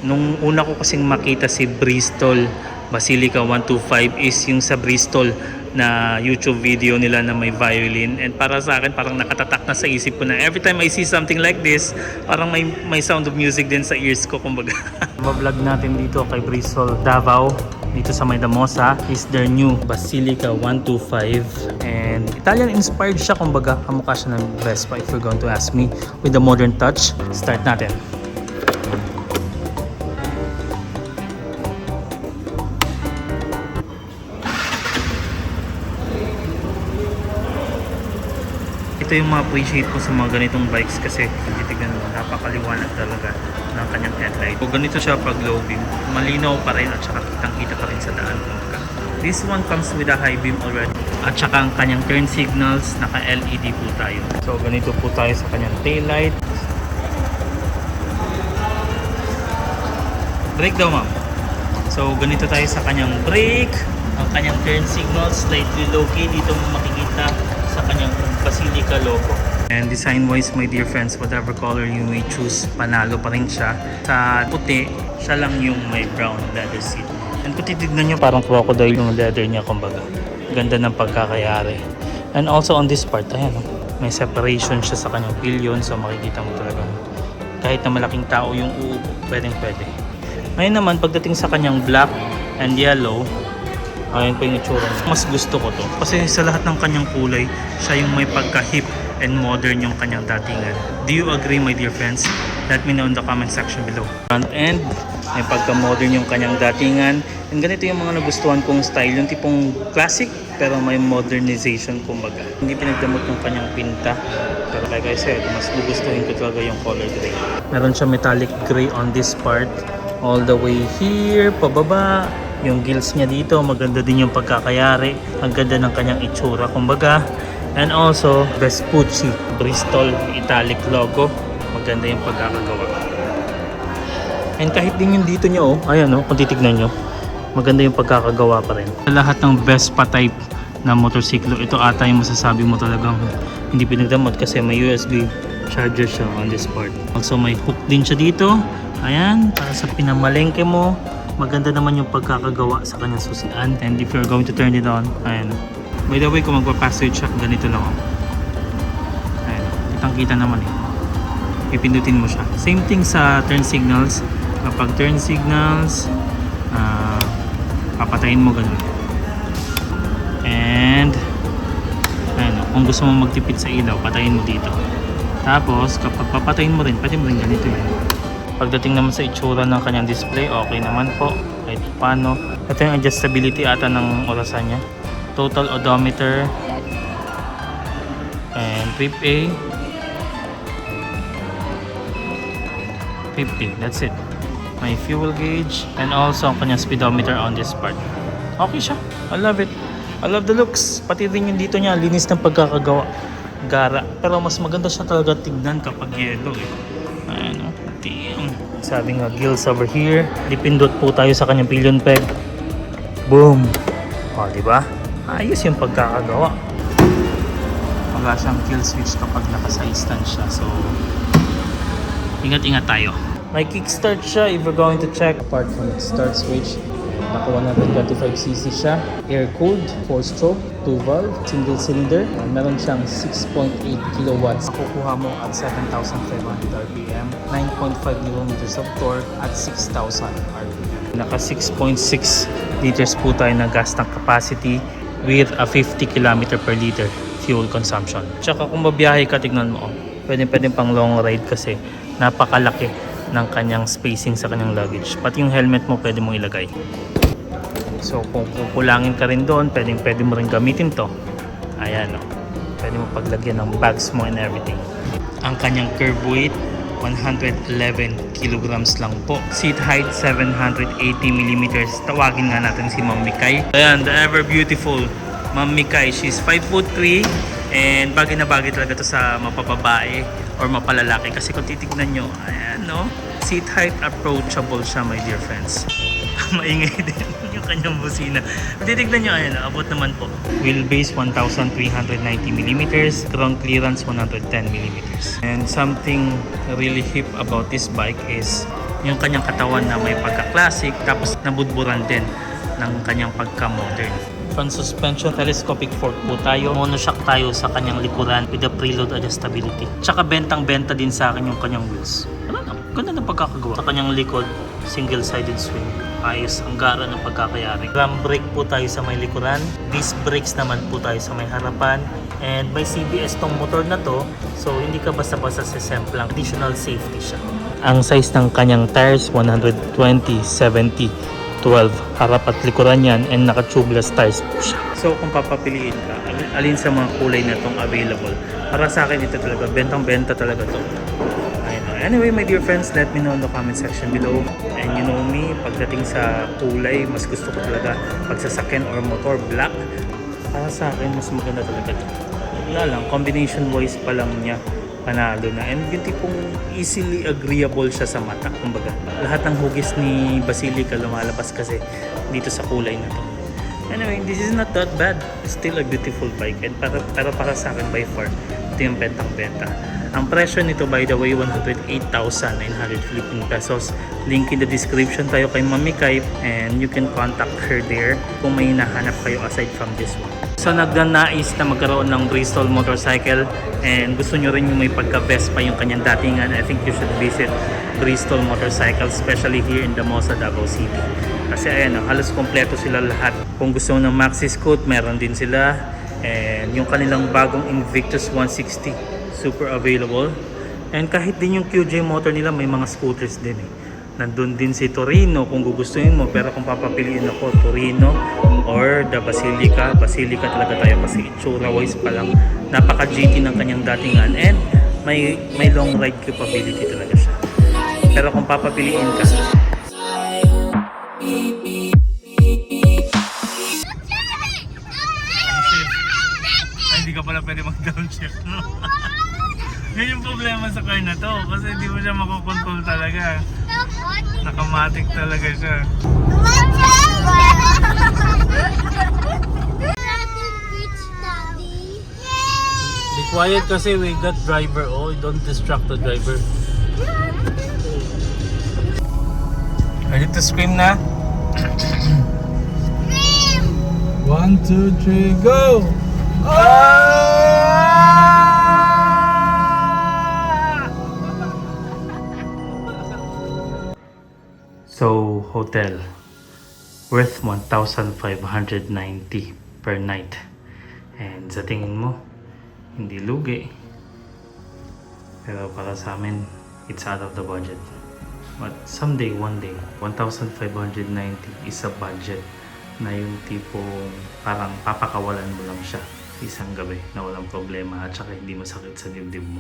Nung una ko kasing makita si Bristol Basilica 125 is yung sa Bristol na YouTube video nila na may violin, and para sa akin parang nakatatak na sa isip ko na every time I see something like this, parang may sound of music din sa ears ko, kumbaga. Vlog natin dito kay Bristol Davao dito sa Maydamosa is their new Basilica 125, and Italian inspired siya, kumbaga kamukha siya ng Vespa if you're going to ask me, with the modern touch. Start natin. Ito yung ma-appreciate ko sa mga ganitong bikes kasi titignan mo, napakaliwanag talaga ng kanyang headlight. Kung ganito siya pag low beam, malinaw pa rin at saka kitang-kita ka rin sa daan. This one comes with a high beam already. At saka ang kanyang turn signals, naka-LED po tayo. So ganito po tayo sa kanyang taillight. Brake daw, ma'am. So ganito tayo sa kanyang brake. Ang kanyang turn signals, slightly low-key. Dito mo makikita sa kanyang Basilica logo. And design-wise, my dear friends, whatever color you may choose, panalo pa rin siya. Sa puti, siya lang yung may brown leather seat. And kung titignan nyo, parang crocodile yung leather niya, kumbaga. Ganda ng pagkakayari. And also on this part, ayan, may separation siya sa kanyang pillion. So makikita mo talaga, kahit na malaking tao yung uupo, pwedeng pwede. Ngayon naman, pagdating sa kanyang black and yellow, ayun pa yung itsura niya. Mas gusto ko to kasi sa lahat ng kanyang kulay, siya yung may pagka-hip and modern yung kanyang datingan. Do you agree, my dear friends? Let me know in the comment section below. Front end, may pagka-modern yung kanyang datingan. And ganito yung mga nagustuhan kong style, yung tipong classic pero may modernization, kumbaga. Hindi pinagdamot yung kanyang pinta. Pero like I said, mas gugustuhin ko talaga yung color gray. Meron siya metallic gray on this part. All the way here, pababa. Yung gills niya dito, maganda din yung pagkakayari. Ang ganda ng kanyang itsura, kumbaga. And also, Vespucci Bristol Italic logo. Maganda yung pagkakagawa. And kahit din yung dito niya, ayan, kung titignan nyo, maganda yung pagkakagawa pa rin. Sa lahat ng Vespa type na motorsiklo, ito ata yung masasabi mo talagang hindi pinagdamot kasi may USB charger siya on this part. Also, may hook din siya dito. Ayan, para sa pinamalengke mo. Maganda naman yung pagkakagawa sa kanyang susian. And if you're going to turn it on, ayan. By the way, kung magpa-password check, ganito lang. Ayan, kitang-kita naman Pipindutin mo siya. Same thing sa turn signals. Kapag turn signals, papatayin mo ganun. And ayan, kung gusto mo magtipid sa ilaw, patayin mo dito. Tapos, kapag papatayin mo rin, pwede mo rin ganito Pagdating naman sa itsura ng kanyang display, okay naman po. Kahit paano. Ito yung adjustability ata ng orasan niya. Total odometer. And trip A. 50. That's it. May fuel gauge. And also ang kanyang speedometer on this part. Okay siya. I love it. I love the looks. Pati rin yung dito niya. Linis ng pagkakagawa. Gara. Pero mas maganda siya talaga tignan kapag yellow Ayan Sabi nga, gills over here. Dipindot po tayo sa kanyang pillion peg. Boom! Diba? Ayos yung pagkakagawa. Wala siyang kill switch kapag naka-side-stand siya. So, ingat-ingat tayo. May kickstart siya if we're going to check. Apart from the start switch, naka 125cc siya. Air-cooled, 4-stroke, 2-valve, single cylinder. Meron siyang 6.8 kilowatts. Makukuha mo at 7,500 RPM, 9.5 newtons of torque at 6,000 RPM. Naka 6.6 liters po tayo na gas tank capacity with a 50 km per liter fuel consumption. Tsaka kung mabiyahe ka, tignan mo, pwede pang long ride kasi napakalaki ng kanyang spacing sa kanyang luggage. Pati yung helmet mo pwede mong ilagay. So kung kukulangin ka rin doon, pwede mo rin gamitin to. Ayan Pwede mo paglagyan ng bags mo and everything. Ang kanyang curb weight, 111 kilograms lang po. Seat height, 780 millimeters. Tawagin nga natin si Ma'am Mikay. Ayan, the ever beautiful Ma'am Mikay. She's 5'3" and bagay na bagay talaga to sa mapababae or mapalalaki. Kasi kung titignan nyo, ayan seat height approachable siya, my dear friends. Maingay din yung kanyang busina. Titignan nyo, ayan, abot naman po. Wheelbase 1,390mm, ground clearance 110mm. And something really hip about this bike is yung kanyang katawan na may pagka-classic, tapos nabudburan din ng kanyang pagka-modern. Front suspension, telescopic fork po tayo. Monoshock tayo sa kanyang likuran with the preload adjustability. Tsaka bentang-benta din sa akin yung kanyang wheels. Ano na, ganda ng pagkakagawa. Sa kanyang likod, single-sided swing. Ayos, ang gara ng pagkakayari. Drum brake po tayo sa may likuran. Disc brakes naman po tayo sa may harapan. And may CBS tong motor na to. So hindi ka basta-basta sesemplang. Additional safety siya. Ang size ng kanyang tires, 120/70. 12 harap at likuran yan, and naka-tubeless tires po siya. So kung papapiliin ka, alin sa mga kulay na itong available, para sa akin ito talaga, bentang-benta talaga to. Anyway, my dear friends, let me know in the comment section below. And you know me, pagdating sa kulay, mas gusto ko talaga pagsasakyan or motor black. Para sa akin, mas maganda talaga ito. Wala lang, combination wise pa lang niya, panalo na. And yung tipong easily agreeable siya sa mata. Kumbaga, lahat ng hugis ni Basilica lumalabas kasi dito sa kulay na to. Anyway, this is not that bad. It's still a beautiful bike. And pero para sa akin, by far, ito yung bentang-benta. Ang presyo nito, by the way, 108,900 Philippine pesos. Link in the description tayo kay Mami Kai, and you can contact her there kung may hinahanap kayo aside from this one. So nagdanais na magkaroon ng Bristol motorcycle and gusto nyo rin yung may pagka-Vespa yung kanyang datingan, I think you should visit Bristol Motorcycle, especially here in Damosa, Davao City. Kasi ayan, halos kompleto sila lahat. Kung gusto mo ng Maxi Scoot, meron din sila. And yung kanilang bagong Invictus 160, super available. And kahit din yung QJ motor nila, may mga scooters din eh. Nandun din si Torino kung gugustuhin mo, pero kung papapiliin ako, Torino or the Basilica. Basilica talaga tayo kasi itsura wise pa lang napaka GT ng kanyang datingan, and may long ride capability talaga siya. Pero kung papapiliin ka, ay, hindi ka pala pwede mag-downshift, no? Yan yung problema sa car na to, kasi hindi mo siya makokontrol talaga. Nakamatic talaga siya. Be quiet kasi we got driver. Oh, don't distract the driver. Ready to scream na? 1, 2, 3, go! So, hotel worth 1,590 per night. And sa tingin mo, hindi lugi. Pero para sa amin, it's out of the budget. But someday, one day, 1,590 is a budget na yung tipong parang papakawalan mo lang siya isang gabi na walang problema at saka hindi masakit sa dibdib mo.